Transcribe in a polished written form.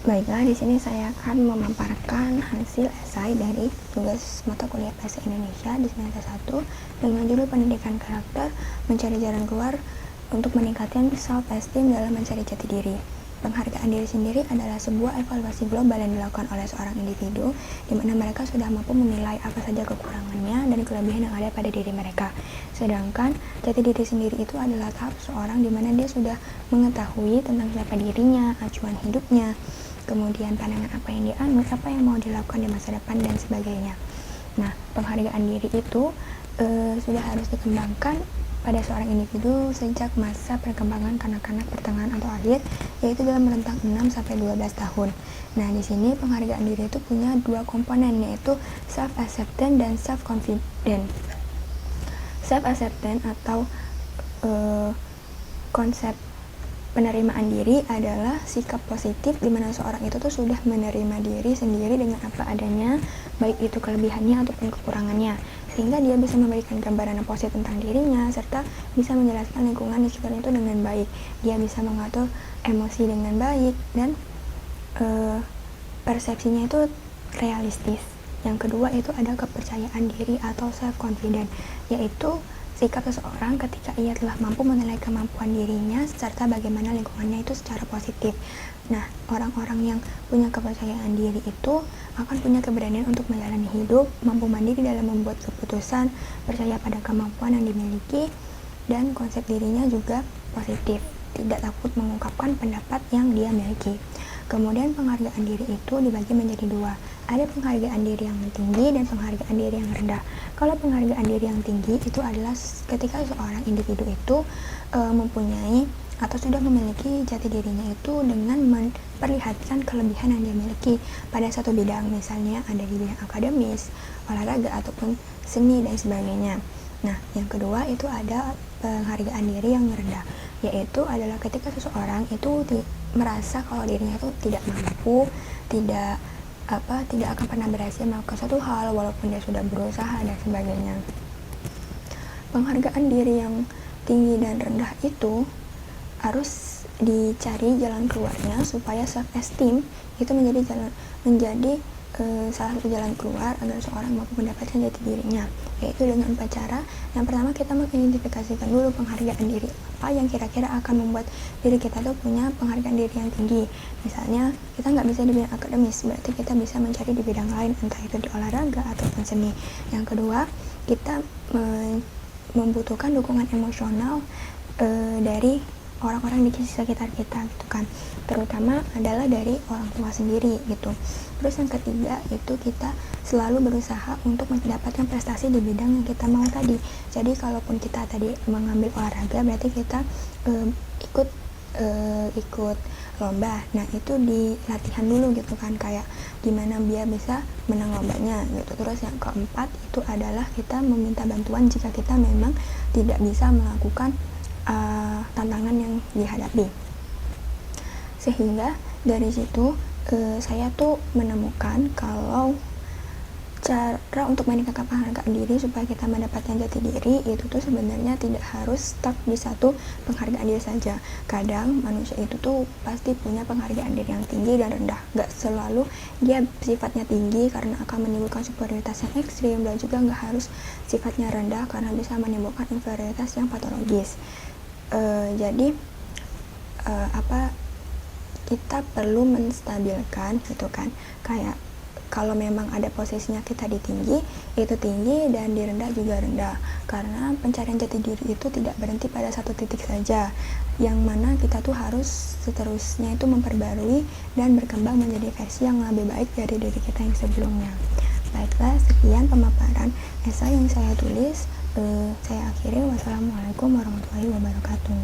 Baiklah, di sini saya akan memaparkan hasil esai dari tugas mata kuliah Bahasa Indonesia di semester 1 dengan judul Pendidikan Karakter, Mencari Jalan Keluar untuk Meningkatkan Self-Esteem dalam Mencari Jati Diri. Penghargaan diri sendiri adalah sebuah evaluasi global yang dilakukan oleh seorang individu, di mana mereka sudah mampu menilai apa saja kekurangannya dan kelebihan yang ada pada diri mereka. Sedangkan jati diri sendiri itu adalah tahap seorang di mana dia sudah mengetahui tentang siapa dirinya, acuan hidupnya, kemudian pandangan apa yang dianut, apa yang mau dilakukan di masa depan, dan sebagainya. Nah, penghargaan diri itu sudah harus dikembangkan pada seorang individu sejak masa perkembangan kanak-kanak pertengahan atau akhir, yaitu dalam rentang 6-12 tahun. Nah, di sini penghargaan diri itu punya dua komponen, yaitu self-acceptance dan self-confidence. Self-acceptance atau konsep penerimaan diri adalah sikap positif di mana seorang itu tuh sudah menerima diri sendiri dengan apa adanya, baik itu kelebihannya ataupun kekurangannya, sehingga dia bisa memberikan gambaran yang positif tentang dirinya serta bisa menjelaskan lingkungan di sekitarnya itu dengan baik. Dia bisa mengatur emosi dengan baik dan persepsinya itu realistis. Yang kedua itu ada kepercayaan diri atau self confidence, yaitu sikap seseorang ketika ia telah mampu menilai kemampuan dirinya serta bagaimana lingkungannya itu secara positif. Nah, orang-orang yang punya kepercayaan diri itu akan punya keberanian untuk menjalani hidup, mampu mandiri dalam membuat keputusan, percaya pada kemampuan yang dimiliki, dan konsep dirinya juga positif, tidak takut mengungkapkan pendapat yang dia miliki. Kemudian penghargaan diri itu dibagi menjadi dua. Ada penghargaan diri yang tinggi dan penghargaan diri yang rendah. Kalau penghargaan diri yang tinggi itu adalah ketika seorang individu itu mempunyai atau sudah memiliki jati dirinya itu dengan memperlihatkan kelebihan yang dia miliki pada satu bidang, misalnya ada di bidang akademis, olahraga, ataupun seni dan sebagainya. Nah, yang kedua itu ada penghargaan diri yang rendah, yaitu adalah ketika seseorang itu merasa kalau dirinya itu tidak mampu, tidak akan pernah berhasil melakukan suatu hal walaupun dia sudah berusaha dan sebagainya. Penghargaan diri yang tinggi dan rendah itu harus dicari jalan keluarnya supaya self esteem itu menjadi salah satu jalan keluar agar seorang mampu mendapatkan jati dirinya, yaitu dengan cara yang pertama kita mengidentifikasikan dulu penghargaan diri apa yang kira-kira akan membuat diri kita tuh punya penghargaan diri yang tinggi. Misalnya kita nggak bisa di bidang akademis, berarti kita bisa mencari di bidang lain, entah itu di olahraga ataupun seni. Yang kedua, kita membutuhkan dukungan emosional dari orang-orang di sekitar kita gitu kan, terutama adalah dari orang tua sendiri gitu. Terus yang ketiga itu kita selalu berusaha untuk mendapatkan prestasi di bidang yang kita mau tadi. Jadi kalaupun kita tadi mengambil olahraga, berarti kita ikut lomba. Nah, itu di latihan dulu gitu kan, kayak gimana biar bisa menang lombanya gitu. Terus yang keempat itu adalah kita meminta bantuan jika kita memang tidak bisa melakukan tantangan yang dihadapi. Sehingga dari situ saya tuh menemukan kalau cara untuk meningkatkan penghargaan diri supaya kita mendapatkan jati diri itu tuh sebenarnya tidak harus stuck di satu penghargaan diri saja. Kadang manusia itu tuh pasti punya penghargaan diri yang tinggi dan rendah. Gak selalu dia sifatnya tinggi karena akan menimbulkan superioritas yang ekstrim, dan juga gak harus sifatnya rendah karena bisa menimbulkan inferioritas yang patologis. Jadi kita perlu menstabilkan gitu kan, kayak kalau memang ada posisinya kita di tinggi, itu tinggi, dan di rendah juga rendah, karena pencarian jati diri itu tidak berhenti pada satu titik saja, yang mana kita tuh harus seterusnya itu memperbarui dan berkembang menjadi versi yang lebih baik dari diri kita yang sebelumnya. Baiklah, sekian pemaparan esai yang saya tulis. Saya akhiri. Wassalamualaikum warahmatullahi wabarakatuh.